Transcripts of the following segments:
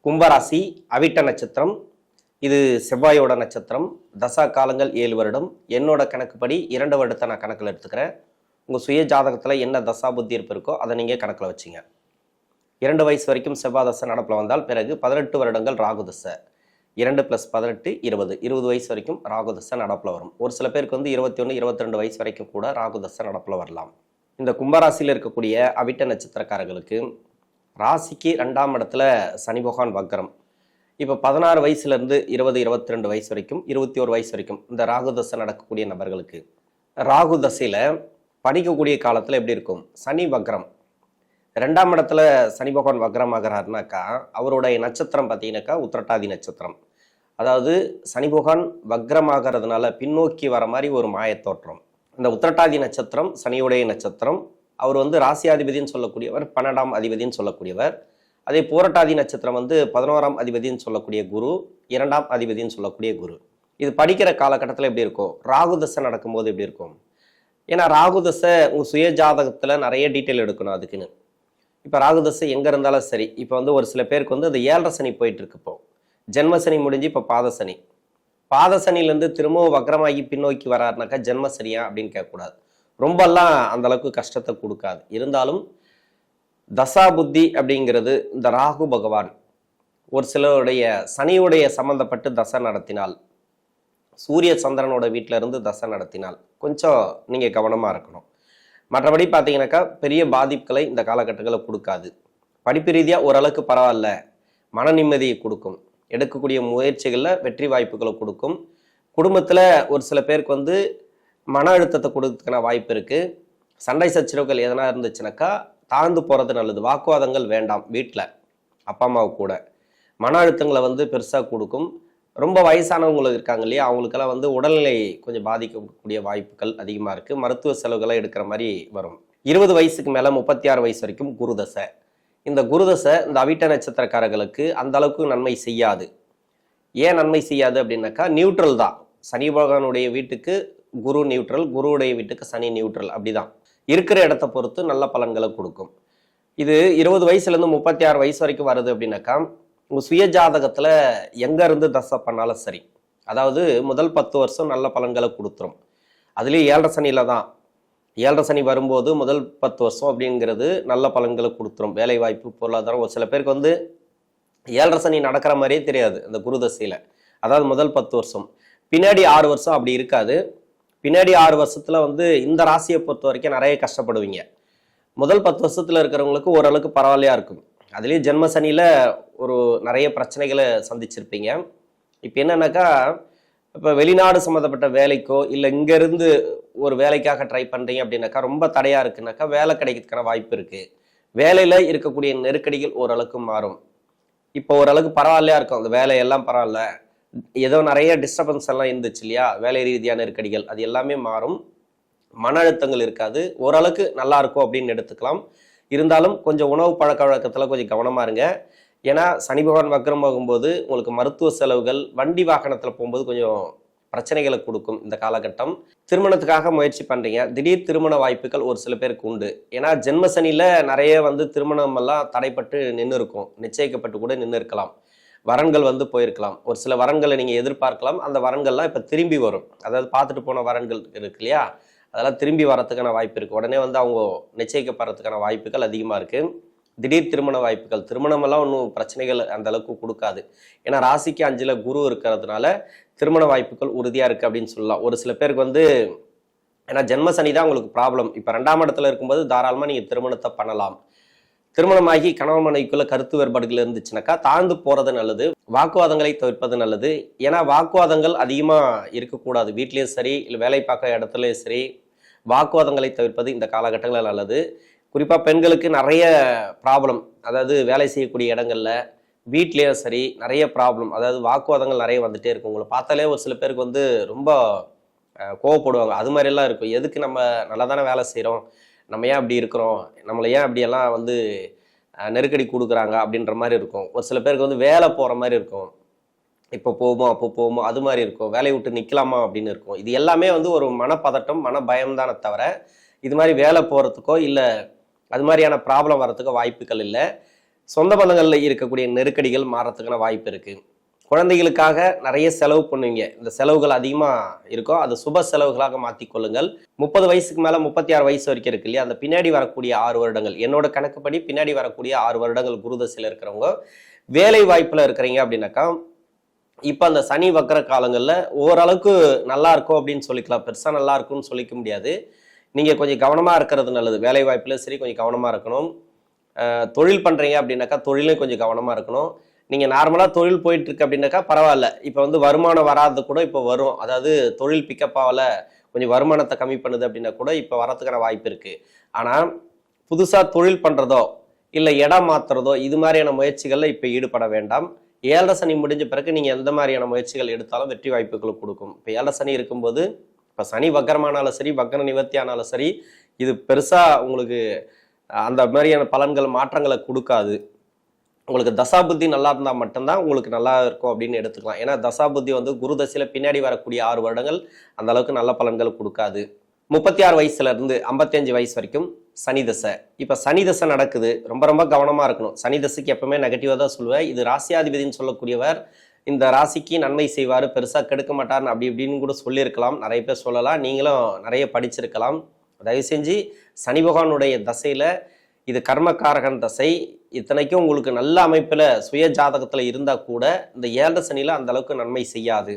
கும்பராசி அவிட்ட நட்சத்திரம். இது செவ்வாயோட நட்சத்திரம். தசா காலங்கள் 7 வருடம். என்னோட கணக்குப்படி 2 வருடத்தை நான் கணக்கில் எடுத்துக்கிறேன். உங்கள் சுய ஜாதகத்தில் என்ன தசா புத்தி இருப்பு இருக்கோ அதை நீங்கள் கணக்கில் வச்சுங்க. 2 வயசு வரைக்கும் செவ்வாய் தசை நடப்பில் வந்தால் பிறகு 18 வருடங்கள் ராகு தசை. 2 + 18 20. 20 வயசு வரைக்கும் ராகு தசை நடப்பில் வரும். ஒரு சில பேருக்கு 21, 22 வயசு வரைக்கும் கூட ராகு தசை நடப்பில் வரலாம். இந்த கும்பராசியில் இருக்கக்கூடிய அவிட்ட நட்சத்திரக்காரர்களுக்கு ராசிக்கு 2ஆம் இடத்துல சனி பகவான் வக்ரம். இப்போ 16 வயசுலேருந்து 20, 22 வயசு வரைக்கும் 21 வயசு வரைக்கும் இந்த ராகு தசை நடக்கக்கூடிய நபர்களுக்கு ராகு தசையில் படிக்கக்கூடிய காலத்தில் எப்படி இருக்கும்? சனி வக்ரம். 2ஆம் இடத்துல சனி பகவான் வக்ரம் ஆகிறாருனாக்கா அவருடைய நட்சத்திரம் பார்த்தீங்கன்னாக்கா உத்திரட்டாதி நட்சத்திரம். அதாவது சனி பகவான் வக்ரம் ஆகிறதுனால பின்னோக்கி வர மாதிரி ஒரு மாயத்தோற்றம். இந்த உத்திரட்டாதி நட்சத்திரம் சனியுடைய நட்சத்திரம். அவர் ராசியாதிபதினு சொல்லக்கூடியவர், 12ஆம் அதிபதினு சொல்லக்கூடியவர். அதே பூரட்டாதி நட்சத்திரம் 11ஆம் அதிபதினு சொல்லக்கூடிய குரு, 2ஆம் அதிபதினு சொல்லக்கூடிய குரு. இது படிக்கிற காலகட்டத்தில் எப்படி இருக்கும்? ராகு தசை நடக்கும்போது எப்படி இருக்கும்? ஏன்னா ராகு தசை உங்கள் சுய ஜாதகத்தில் நிறைய டீட்டெயில் எடுக்கணும் அதுக்குன்னு. இப்போ ராகு தசை எங்கே இருந்தாலும் சரி. இப்போ ஒரு சில பேருக்கு அந்த 7.5 சனி போயிட்டு இருக்கு. இப்போ ஜென்மசனி முடிஞ்சு இப்போ பாதசனி. பாதசனிலேருந்து திரும்பவும் வக்ரமாகி பின்னோக்கி வராருனாக்கா ஜென்மசனியா அப்படின்னு கேட்கக்கூடாது. ரொம்பலாம் அந்த அளவுக்கு கஷ்டத்தை கொடுக்காது. இருந்தாலும் தசா புத்தி அப்படிங்கிறது இந்த ராகு பகவான் ஒரு சிலருடைய சனியுடைய சம்பந்தப்பட்டு தசை நடத்தினால், சூரிய சந்திரனோட வீட்டில இருந்து தசை நடத்தினால் கொஞ்சம் நீங்கள் கவனமாக இருக்கணும். மற்றபடி பார்த்தீங்கன்னாக்கா பெரிய பாதிப்புகளை இந்த காலகட்டங்களில் கொடுக்காது. படிப்பு ரீதியாக ஓரளவுக்கு பரவாயில்ல, மன நிம்மதியை கொடுக்கும். எடுக்கக்கூடிய முயற்சிகளில் வெற்றி வாய்ப்புகளை கொடுக்கும். குடும்பத்தில் ஒரு சில பேருக்கு மன அழுத்தத்தை கொடுக்கறதுக்கான வாய்ப்பு இருக்குது. சண்டை சச்சரவுகள் எதனா இருந்துச்சுனாக்கா தாழ்ந்து போகிறது நல்லது. வாக்குவாதங்கள் வேண்டாம். வீட்டில் அப்பா அம்மாவுக்கு கூட மன அழுத்தங்களை பெருசாக கொடுக்கும். ரொம்ப வயசானவங்களுக்கு இருக்காங்க இல்லையா, அவங்களுக்கெல்லாம் உடல்நிலை கொஞ்சம் பாதிக்கக்கூடிய வாய்ப்புகள் அதிகமாக இருக்குது. மருத்துவ செலவுகளை எடுக்கிற மாதிரி வரும். 20 வயசுக்கு மேலே 36 வயசு வரைக்கும் குருதசை. இந்த குருதசை இந்த அவிட்ட நட்சத்திரக்காரர்களுக்கு அந்த அளவுக்கு நன்மை செய்யாது. ஏன் நன்மை செய்யாது அப்படின்னாக்கா நியூட்ரல் தான். சனி பகவானுடைய வீட்டுக்கு குரு நியூட்ரல், குருவுடைய வீட்டுக்கு சனி நியூட்ரல். அப்படிதான் இருக்கிற இடத்த பொறுத்து நல்ல பலன்களை கொடுக்கும். இது 20 வயசுலேருந்து 36 வயசு வரைக்கும் வருது அப்படின்னாக்கா உங்கள் சுய ஜாதகத்தில் எங்கே இருந்து தசை பண்ணாலும் சரி, அதாவது முதல் 10 வருஷம் நல்ல பலன்களை கொடுத்துரும். அதுலேயும் 7.5 சனியில் தான். 7.5 சனி வரும்போது முதல் 10 வருஷம் அப்படிங்கிறது நல்ல பலன்களை கொடுத்துரும். வேலை வாய்ப்பு, பொருளாதாரம். ஒரு சில பேருக்கு 7.5 சனி நடக்கிற மாதிரியே தெரியாது இந்த குரு தசையில். அதாவது முதல் 10 வருஷம். பின்னாடி 6 வருஷம் அப்படி இருக்காது. பின்னாடி 6 வருஷத்துல இந்த ராசியை பொறுத்த வரைக்கும் நிறைய கஷ்டப்படுவீங்க. முதல் 10 வருஷத்துல இருக்கிறவங்களுக்கு ஓரளவுக்கு பரவாயில்லையா இருக்கும். அதுலேயும் ஜென்ம சனியில் ஒரு நிறைய பிரச்சனைகளை சந்திச்சிருப்பீங்க. இப்போ என்னன்னாக்கா, இப்போ வெளிநாடு சம்மந்தப்பட்ட வேலைக்கோ இல்லை இங்கேருந்து ஒரு வேலைக்காக ட்ரை பண்ணுறீங்க அப்படின்னாக்கா ரொம்ப தடையாக இருக்குனாக்கா வேலை கிடைக்கிறதுக்கான வாய்ப்பு இருக்குது. வேலையில் இருக்கக்கூடிய நெருக்கடிகள் ஓரளவுக்கு மாறும். இப்போ ஓரளவுக்கு பரவாயில்லையா இருக்கும். அந்த வேலையெல்லாம் பரவாயில்ல, ஏதோ நிறைய டிஸ்டர்பன்ஸ் எல்லாம் இருந்துச்சு இல்லையா, வேலை ரீதியான நெருக்கடிகள், அது எல்லாமே மாறும். மன அழுத்தங்கள் இருக்காது. ஓரளவுக்கு நல்லா இருக்கும் அப்படின்னு எடுத்துக்கலாம். இருந்தாலும் கொஞ்சம் உணவு பழக்க வழக்கத்தில் கொஞ்சம் கவனமாக இருங்க. ஏன்னா சனி பகவான் வக்ரம் ஆகும்போது உங்களுக்கு மருத்துவ செலவுகள், வண்டி வாகனத்தில் போகும்போது கொஞ்சம் பிரச்சனைகளை கொடுக்கும் இந்த காலகட்டம். திருமணத்துக்காக முயற்சி பண்ணுறீங்க, திடீர் திருமண வாய்ப்புகள் ஒரு சில பேருக்கு உண்டு. ஏன்னா ஜென்ம சனியில் நிறைய திருமணம் எல்லாம் தடைப்பட்டு நின்று இருக்கும். நிச்சயிக்கப்பட்டு கூட நின்று இருக்கலாம். வரன்கள் போயிருக்கலாம். ஒரு சில வரன்களை நீங்கள் எதிர்பார்க்கலாம். அந்த வரன்கள்லாம் இப்போ திரும்பி வரும். அதாவது பார்த்துட்டு போன வரன்கள் இருக்கு இல்லையா, அதெல்லாம் திரும்பி வரத்துக்கான வாய்ப்பு இருக்குது. உடனே அவங்க நிச்சயிக்கப்படுறதுக்கான வாய்ப்புகள் அதிகமாக இருக்குது. திடீர் திருமண வாய்ப்புகள், திருமணமெல்லாம் ஒன்றும் பிரச்சனைகள் அந்த அளவுக்கு கொடுக்காது. ஏன்னா ராசிக்கு 5ல் குரு இருக்கிறதுனால திருமண வாய்ப்புகள் உறுதியாக இருக்குது அப்படின்னு சொல்லலாம். ஒரு சில பேருக்கு ஏன்னா ஜென்ம சனி தான் உங்களுக்கு ப்ராப்ளம். இப்போ 2ஆம் இடத்துல இருக்கும்போது தாராளமாக நீங்கள் திருமணத்தை பண்ணலாம். திருமணமாகி கணவன் மனைவிக்குள்ள கருத்து வேறுபாடுகள் இருந்துச்சுனாக்கா தாழ்ந்து போறது நல்லது. வாக்குவாதங்களை தவிர்ப்பது நல்லது. ஏன்னா வாக்குவாதங்கள் அதிகமாக இருக்கக்கூடாது. வீட்லேயும் சரி இல்லை வேலை பார்க்குற இடத்துலையும் சரி வாக்குவாதங்களை தவிர்ப்பது இந்த காலகட்டங்களில் நல்லது. குறிப்பாக பெண்களுக்கு நிறைய ப்ராப்ளம், அதாவது வேலை செய்யக்கூடிய இடங்களில் வீட்லேயும் சரி நிறைய ப்ராப்ளம், அதாவது வாக்குவாதங்கள் நிறைய வந்துட்டே இருக்கும். உங்களை பார்த்தாலே ஒரு சில பேருக்கு ரொம்ப கோவப்படுவாங்க. அது மாதிரிலாம் இருக்கும். எதுக்கு நம்ம நல்லா தானே வேலை செய்கிறோம், நம்ம ஏன் அப்படி இருக்கிறோம், நம்மளை ஏன் அப்படியெல்லாம் நெருக்கடி கொடுக்குறாங்க அப்படின்ற மாதிரி இருக்கும். ஒரு சில பேருக்கு வேலை போகிற மாதிரி இருக்கும். இப்போ போவோமோ அப்போ போவோமோ அது மாதிரி இருக்கும். வேலையை விட்டு நிற்கலாமா அப்படின்னு இருக்கும். இது எல்லாமே ஒரு மனப்பதட்டம், மன பயம்தானே தவிர இது மாதிரி வேலை போகிறதுக்கோ இல்லை அது மாதிரியான ப்ராப்ளம் வரத்துக்கோ வாய்ப்புகள் இல்லை. சொந்த பந்தங்கள்ல இருக்கக்கூடிய நெருக்கடிகள் மாறத்துக்கான வாய்ப்பு இருக்கு. குழந்தைகளுக்காக நிறைய செலவு பண்ணுவீங்க. இந்த செலவுகள் அதிகமா இருக்கும். அது சுப செலவுகளாக மாற்றிக்கொள்ளுங்கள். 30 வயசுக்கு மேல 36 வயசு வரைக்கும் இருக்கு இல்லையா, அந்த பின்னாடி வரக்கூடிய 6 வருடங்கள், என்னோட கணக்குப்படி பின்னாடி வரக்கூடிய 6 வருடங்கள் குரு தசையில இருக்கிறவங்க வேலை வாய்ப்புல இருக்கிறீங்க அப்படின்னாக்கா, இப்ப அந்த சனி வக்கர காலங்கள்ல ஓரளவுக்கு நல்லா இருக்கும் அப்படின்னு சொல்லிக்கலாம். பெருசா நல்லா இருக்கும்னு சொல்லிக்க முடியாது. நீங்க கொஞ்சம் கவனமா இருக்கிறது நல்லது. வேலை வாய்ப்புல சரி கொஞ்சம் கவனமா இருக்கணும். தொழில் பண்றீங்க அப்படின்னாக்கா தொழிலையும் கொஞ்சம் கவனமா இருக்கணும். நீங்க நார்மலா தொழில் போயிட்டு இருக்கு அப்படின்னாக்கா பரவாயில்ல. இப்ப வந்து வருமானம் வராது கூட இப்ப வரும். அதாவது தொழில் பிக்கப் ஆகல, கொஞ்சம் வருமானத்தை கம்மி பண்ணுது அப்படின்னா கூட இப்ப வரதுக்கான வாய்ப்பு இருக்கு. ஆனா புதுசா தொழில் பண்றதோ இல்ல இடம் மாத்துறதோ இது மாதிரியான முயற்சிகள்ல இப்ப ஈடுபட வேண்டாம். 7 சனி முடிஞ்ச பிறகு நீங்க எந்த மாதிரியான முயற்சிகள் எடுத்தாலும் வெற்றி வாய்ப்புகளை கொடுக்கும். இப்ப 7 சனி இருக்கும்போது இப்ப சனி வக்கரமானாலும் சரி வக்கர நிவர்த்தி ஆனாலும் சரி இது பெருசா உங்களுக்கு அந்த மாதிரியான பலன்கள் மாற்றங்களை கொடுக்காது. உங்களுக்கு தசாபுத்தி நல்லா இருந்தால் மட்டும்தான் உங்களுக்கு நல்லா இருக்கும் அப்படின்னு எடுத்துக்கலாம். ஏன்னா தசாபுத்தி வந்து குரு தசையில பின்னாடி வரக்கூடிய 6 வருடங்கள் அந்த அளவுக்கு நல்ல பலன்கள் கொடுக்காது. 36 வயசுல இருந்து 55 வயசு வரைக்கும் சனி தசை. இப்ப சனி தசை நடக்குது, ரொம்ப ரொம்ப கவனமா இருக்கணும். சனி தசைக்கு எப்பவுமே நெகட்டிவா தான் சொல்லுவேன். இது ராசியாதிபதினு சொல்லக்கூடியவர் இந்த ராசிக்கு நன்மை செய்வாரு, பெருசா கெடுக்க மாட்டார்னு அப்படி இப்படின்னு கூட சொல்லியிருக்கலாம். நிறைய பேர் சொல்லலாம், நீங்களும் நிறைய படிச்சிருக்கலாம். தயவு செஞ்சு சனி பகவானுடைய தசையில இது கர்மக்காரகன் தசை. இத்தனைக்கும் உங்களுக்கு நல்ல அமைப்புல சுய ஜாதகத்துல இருந்தா கூட இந்த 7 சனியில அந்த அளவுக்கு நன்மை செய்யாது.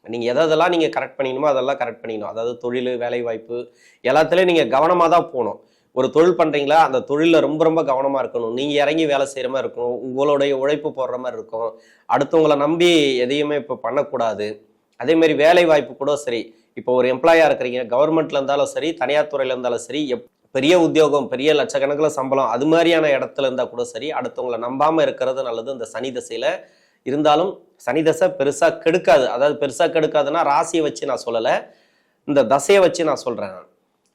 நீங்க எதெல்லாம் நீங்க கரெக்ட் பண்ணிக்கணுமோ அதெல்லாம் கரெக்ட் பண்ணிக்கணும். அதாவது தொழில், வேலை வாய்ப்பு எல்லாத்துலயும் நீங்க கவனமா தான் போகணும். ஒரு தொழில் பண்றீங்களா, அந்த தொழில ரொம்ப ரொம்ப கவனமா இருக்கணும். நீங்க இறங்கி வேலை செய்யற மாதிரி இருக்கணும். உங்களுடைய உழைப்பு போடுற மாதிரி இருக்கும். அடுத்தவங்களை நம்பி எதையுமே இப்போ பண்ணக்கூடாது. அதே மாதிரி வேலை வாய்ப்பு கூட சரி, இப்போ ஒரு எம்ப்ளாயா இருக்கிறீங்க, கவர்மெண்ட்ல இருந்தாலும் சரி தனியார் துறையில இருந்தாலும் சரி, பெரிய உத்தியோகம், பெரிய லட்சக்கணக்கில் சம்பளம் அது மாதிரியான இடத்துல இருந்தால் கூட சரி, அடுத்தவங்களை நம்பாமல் இருக்கிறது நல்லது. இந்த சனி தசையில் இருந்தாலும் சனி தசை பெருசாக கெடுக்காது. அதாவது பெருசாக கெடுக்காதுன்னா ராசியை வச்சு நான் சொல்லலை, இந்த தசையை வச்சு நான் சொல்கிறேன்.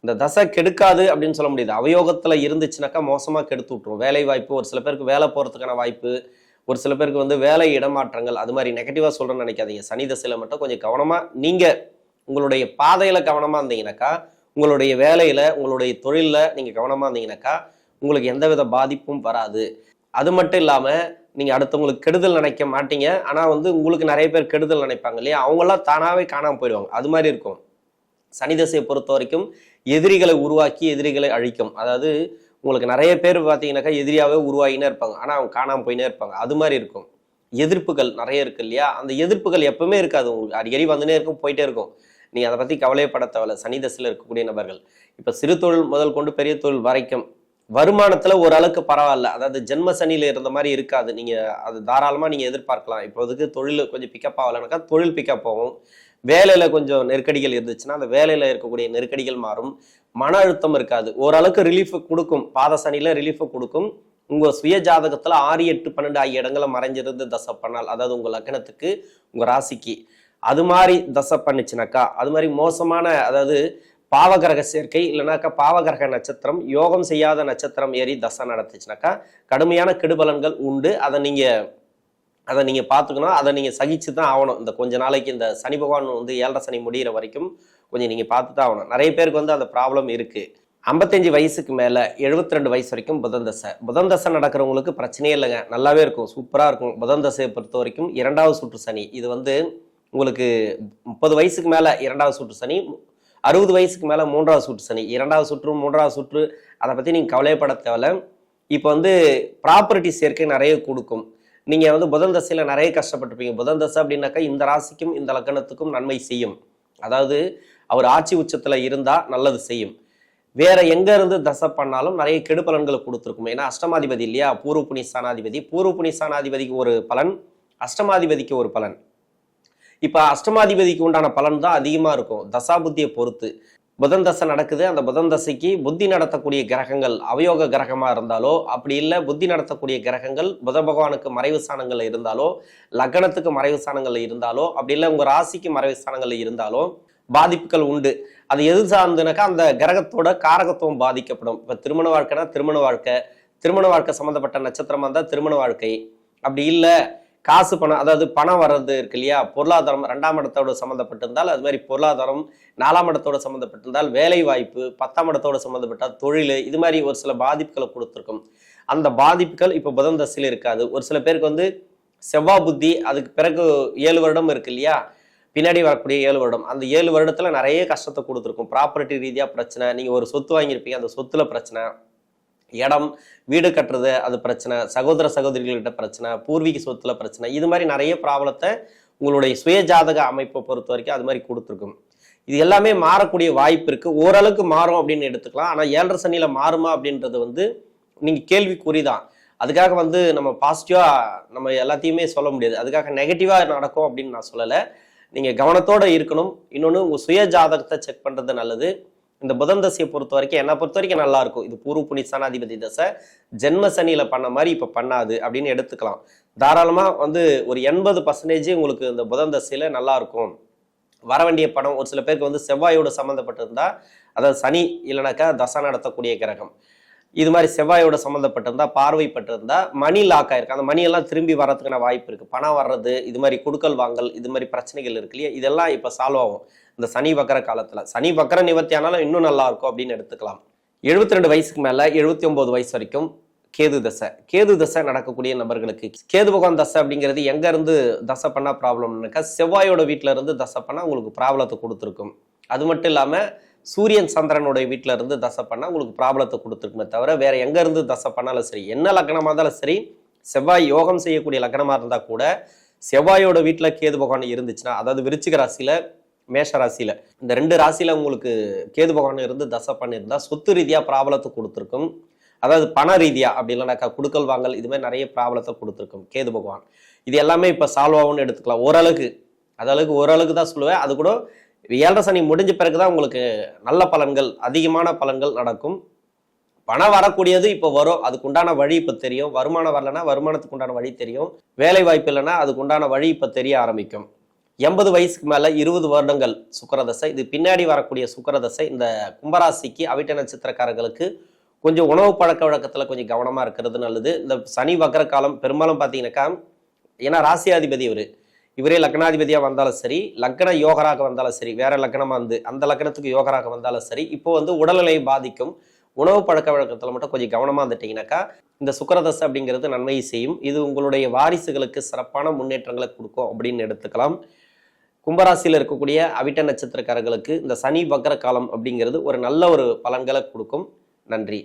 இந்த தசை கெடுக்காது அப்படின்னு சொல்ல முடியாது. அவயோகத்தில் இருந்துச்சுனாக்கா மோசமாக கெடுத்து விட்டுரும். வேலை வாய்ப்பு, ஒரு சில பேருக்கு வேலை போகிறதுக்கான வாய்ப்பு, ஒரு சில பேருக்கு வந்து வேலை இடமாற்றங்கள், அது மாதிரி நெகட்டிவாக சொல்கிறேன்னு நினைக்காதீங்க. சனி தசையில் மட்டும் கொஞ்சம் கவனமாக நீங்கள் உங்களுடைய பாதையில் கவனமாக இருந்தீங்கன்னாக்கா, உங்களுடைய வேலையில உங்களுடைய தொழில்ல நீங்க கவனமா இருந்தீங்கன்னாக்கா உங்களுக்கு எந்தவித பாதிப்பும் வராது. அது மட்டும் இல்லாம நீங்க அடுத்தவங்களுக்கு கெடுதல் நினைக்க மாட்டீங்க. ஆனா வந்து உங்களுக்கு நிறைய பேர் கெடுதல் நினைப்பாங்க இல்லையா, அவங்கெல்லாம் தானாவே காணாம போயிடுவாங்க. அது மாதிரி இருக்கும். சனி தசையை பொறுத்த வரைக்கும் எதிரிகளை உருவாக்கி எதிரிகளை அழிக்கும். அதாவது உங்களுக்கு நிறைய பேர் பார்த்தீங்கன்னாக்கா எதிரியாவே உருவாகினே இருப்பாங்க, ஆனா அவங்க காணாம போயினே இருப்பாங்க. அது மாதிரி இருக்கும். எதிர்ப்புகள் நிறைய இருக்கு இல்லையா, அந்த எதிர்ப்புகள் எப்பவுமே இருக்காது. உங்களுக்கு அடிக்கடி வந்துனே இருக்கும், போயிட்டே இருக்கும். நீ அதை பத்தி கவலையப்பட தேவையில்ல. சனி தசையில் இருக்கக்கூடிய நபர்கள் இப்ப சிறு தொழில் முதல் கொண்டு பெரிய தொழில் வரைக்கும் வருமானத்துல ஓரளவுக்கு பரவாயில்ல. அதாவது ஜென்ம சனியில இருந்த மாதிரி இருக்காது. நீங்க அது தாராளமா நீங்க எதிர்பார்க்கலாம். இப்போதுக்கு தொழில் கொஞ்சம் பிக்கப் ஆகலைனாக்கா தொழில் பிக்கப் ஆகும். வேலையில கொஞ்சம் நெருக்கடிகள் இருந்துச்சுன்னா அந்த வேலையில இருக்கக்கூடிய நெருக்கடிகள் மாறும். மன அழுத்தம் இருக்காது. ஓரளவுக்கு ரிலீஃப் கொடுக்கும். பாத சனியில ரிலீஃப் கொடுக்கும். உங்க சுய ஜாதகத்துல 6, 8, 12 ஆகிய இடங்களை மறைஞ்சிருந்து தசை பண்ணால், அதாவது உங்க லக்னத்துக்கு உங்க ராசிக்கு அது மாதிரி தசை பண்ணிச்சுனாக்கா, அது மாதிரி மோசமான, அதாவது பாவகிரக சேர்க்கை இல்லைனாக்கா பாவகிரக நட்சத்திரம் யோகம் செய்யாத நட்சத்திரம் ஏறி தசை நடத்துச்சுனாக்கா கடுமையான கெடுபலன்கள் உண்டு. அதை நீங்க பார்த்துக்கணும். அதை நீங்க சகிச்சு தான் ஆகணும். இந்த கொஞ்ச நாளைக்கு இந்த சனி பகவான் வந்து 7 சனி முடிகிற வரைக்கும் கொஞ்சம் நீங்க பார்த்து தான் ஆகணும். நிறைய பேருக்கு வந்து அந்த ப்ராப்ளம் இருக்கு. 55 வயசுக்கு மேல 72 வயசு வரைக்கும் புதன் தசை. புதன் தசை நடக்கிறவங்களுக்கு பிரச்சனையே இல்லைங்க, நல்லாவே இருக்கும், சூப்பரா இருக்கும். புதன் தசையை பொறுத்த வரைக்கும் 2வது சுற்று சனி. இது வந்து உங்களுக்கு 30 வயசுக்கு மேல 2வது சுற்று சனி, 60 வயசுக்கு மேல 3வது சுற்று சனி. 2வது சுற்று 3வது சுற்று அதை பத்தி நீங்க கவலைப்பட தேவையில்ல. இப்போ வந்து ப்ராப்பர்ட்டி சேர்க்கை நிறைய கொடுக்கும். நீங்க வந்து புதன் தசையில நிறைய கஷ்டப்பட்டிருப்பீங்க. புதன் தசை அப்படின்னாக்கா இந்த ராசிக்கும் இந்த லக்னத்துக்கும் நன்மை செய்யும். அதாவது அவர் ஆட்சி உச்சத்துல இருந்தா நல்லது செய்யும். வேற எங்க இருந்து தசை பண்ணாலும் நிறைய கெடு பலன்களை கொடுத்துருக்கும். ஏன்னா அஷ்டமாதிபதி இல்லையா, பூர்வ புனி ஸ்தானாதிபதி. பூர்வ புனி ஸ்தானாதிபதிக்கு ஒரு பலன், அஷ்டமாதிபதிக்கு ஒரு பலன். இப்ப அஷ்டமாதிபதிக்கு உண்டான பலன் தான் அதிகமா இருக்கும் தசாபுத்தியை பொறுத்து. புதன் தசை நடக்குது, அந்த புதன் தசைக்கு புத்தி நடத்தக்கூடிய கிரகங்கள் அவயோக கிரகமா இருந்தாலோ, அப்படி இல்லை புத்தி நடத்தக்கூடிய கிரகங்கள் புத பகவானுக்கு மறைவு ஸ்தானங்கள்ல இருந்தாலோ, லக்னத்துக்கு மறைவு ஸ்தானங்கள்ல இருந்தாலோ, அப்படி இல்லை உங்க ராசிக்கு மறைவு ஸ்தானங்கள்ல இருந்தாலோ பாதிப்புகள் உண்டு. அது எது சார்ந்துனாக்கா அந்த கிரகத்தோட காரகத்துவம் பாதிக்கப்படும். இப்ப திருமண வாழ்க்கைனா திருமண வாழ்க்கை சம்பந்தப்பட்ட நட்சத்திரமா இருந்தா திருமண வாழ்க்கை, அப்படி இல்லை காசு பணம், அதாவது பணம் வர்றது இருக்கு இல்லையா, பொருளாதாரம் 2ஆம் இடத்தோடு சம்மந்தப்பட்டிருந்தால், அது மாதிரி பொருளாதாரம் 4ஆம் இடத்தோடு சம்மந்தப்பட்டிருந்தால், வேலை வாய்ப்பு 10ஆம் இடத்தோடு சம்மந்தப்பட்டால் தொழில், இது மாதிரி ஒரு சில பாதிப்புகளை கொடுத்துருக்கும். அந்த பாதிப்புகள் இப்போ புதன் தசையில் இருக்காது. ஒரு சில பேருக்கு வந்து செவ்வாய் புத்தி அதுக்கு பிறகு 7 வருடம் இருக்கு இல்லையா, பின்னாடி வரக்கூடிய 7 வருடம், அந்த 7 வருடத்துல நிறைய கஷ்டத்தை கொடுத்துருக்கும். ப்ராப்பர்ட்டி ரீதியா பிரச்சனை, நீங்க ஒரு சொத்து வாங்கியிருப்பீங்க, அந்த சொத்துல பிரச்சனை, இடம் வீடு கட்டுறது அது பிரச்சனை, சகோதர சகோதரிகள்கிட்ட பிரச்சனை, பூர்வீக சொத்துல பிரச்சனை, இது மாதிரி நிறைய ப்ராப்ளத்தை உங்களுடைய சுய ஜாதக அமைப்பை பொறுத்த வரைக்கும் அது மாதிரி கொடுத்துருக்கும். இது எல்லாமே மாறக்கூடிய வாய்ப்பு இருக்கு. ஓரளவுக்கு மாறும் அப்படின்னு எடுத்துக்கலாம். ஆனா 7.5 சனியில மாறுமா அப்படின்றது வந்து நீங்க கேள்விக்குறிதான். அதுக்காக வந்து நம்ம பாசிட்டிவா நம்ம எல்லாத்தையுமே சொல்ல முடியாது. அதுக்காக நெகட்டிவா நடக்கும் அப்படின்னு நான் சொல்லலை. நீங்க கவனத்தோட இருக்கணும். இன்னொன்று, உங்க சுய ஜாதகத்தை செக் பண்றது நல்லது. இந்த புதன் தசையை பொறுத்த வரைக்கும் என்னை பொறுத்த வரைக்கும் நல்லா இருக்கும். இது பூர்வ புண்ணியஸ்தானாதிபதி தசை, ஜென்ம சனியில பண்ண மாதிரி இப்ப பண்ணாது அப்படின்னு எடுத்துக்கலாம். தாராளமா வந்து ஒரு 80% உங்களுக்கு இந்த புதன் தசையில நல்லா இருக்கும். வர வேண்டிய பணம், ஒரு சில பேருக்கு வந்து செவ்வாயோட சம்மந்தப்பட்டிருந்தா, அதாவது சனி இல்லைனாக்கா தசை நடத்தக்கூடிய கிரகம், இது மாதிரி செவ்வாயோட சம்மந்தப்பட்டிருந்தா, பார்வைப்பட்டிருந்தா மணி லாக் ஆயிருக்கு, அந்த மணியெல்லாம் திரும்பி வர்றதுக்கான வாய்ப்பு இருக்கு. பணம் வர்றது, இது மாதிரி கொடுக்கல் வாங்கல், இது மாதிரி பிரச்சனைகள் இருக்கு இல்லையா, இதெல்லாம் இப்ப சால்வ் ஆகும் இந்த சனி வக்கர காலத்துல. சனி வக்கர நிவர்த்தி ஆனாலும் இன்னும் நல்லா இருக்கும் அப்படின்னு எடுத்துக்கலாம். 72 வயசுக்கு மேல 79 வயசு வரைக்கும் கேது தசை. கேது தசை நடக்கக்கூடிய நபர்களுக்கு கேது பகவான் தசை அப்படிங்கிறது எங்க இருந்து தசை பண்ணா ப்ராப்ளம்னாக்கா, செவ்வாயோட வீட்டுல இருந்து தசை பண்ணா உங்களுக்கு ப்ராப்ளத்தை கொடுத்துருக்கும். அது மட்டும் இல்லாம சூரியன் சந்திரனுடைய வீட்டுல இருந்து தசை பண்ணா உங்களுக்கு ப்ராப்ளத்தை கொடுத்துருக்குமே தவிர வேற எங்க இருந்து தசை பண்ணாலும் சரி, என்ன லக்னமா இருந்தாலும் சரி, செவ்வாய் யோகம் செய்யக்கூடிய லக்னமா இருந்தா கூட செவ்வாயோட வீட்டுல கேது பகவான் இருந்துச்சுன்னா, அதாவது விருச்சிக ராசியில, மேஷ ராசியில, இந்த 2 ராசியில உங்களுக்கு கேது பகவான் இருந்து தசை பண்ணியிருந்தா சொத்து ரீதியா ப்ராப்ளத்தை கொடுத்துருக்கும். அதாவது பண ரீதியா அப்படி இல்லைனாக்கா கொடுக்கல் வாங்கல், இது மாதிரி நிறைய ப்ராப்ளத்தை கொடுத்துருக்கும் கேது பகவான். இது எல்லாமே இப்ப சால்வ் ஆகும்னு எடுத்துக்கலாம். ஓரளவுக்கு, அதளவுக்கு ஓரளவுக்கு தான் சொல்லுவேன். அது கூட 7.5 சனி முடிஞ்ச பிறகுதான் உங்களுக்கு நல்ல பலன்கள், அதிகமான பலன்கள் நடக்கும். பணம் வரக்கூடியது இப்போ வரும், அதுக்கு உண்டான வழி இப்போ தெரியும். வருமானம் வரலன்னா வருமானத்துக்கு உண்டான வழி தெரியும். வேலை வாய்ப்பு இல்லைன்னா அதுக்கு உண்டான வழி இப்போ தெரிய ஆரம்பிக்கும். 80 வயசுக்கு மேல 20 வருடங்கள் சுக்கிரதசை. இது பின்னாடி வரக்கூடிய சுக்கிரதசை இந்த கும்பராசிக்கு அவிட்ட நட்சத்திரக்காரர்களுக்கு கொஞ்சம் உணவு பழக்க வழக்கத்துல கொஞ்சம் கவனமா இருக்கிறது நல்லது. இந்த சனி வக்கர காலம் பெரும்பாலும் பார்த்தீங்கன்னாக்கா, ஏன்னா ராசியாதிபதி இவரே லக்னாதிபதியா வந்தாலும் சரி, லக்ன யோகராக வந்தாலும் சரி, வேற லக்னமா வந்து அந்த லக்னத்துக்கு யோகராக வந்தாலும் சரி, இப்போ வந்து உடல்நிலையை பாதிக்கும். உணவு பழக்க வழக்கத்துல மட்டும் கொஞ்சம் கவனமா இருந்துட்டீங்கன்னாக்கா இந்த சுக்கிரதசை அப்படிங்கிறது நன்மையை செய்யும். இது உங்களுடைய வாரிசுகளுக்கு சிறப்பான முன்னேற்றங்களை கொடுக்கும் அப்படின்னு எடுத்துக்கலாம். கும்பராசியில் இருக்கக்கூடிய அவிட்ட நட்சத்திரக்காரர்களுக்கு இந்த சனி வக்கர காலம் அப்படிங்கிறது ஒரு நல்ல ஒரு பலன்களை கொடுக்கும். நன்றி.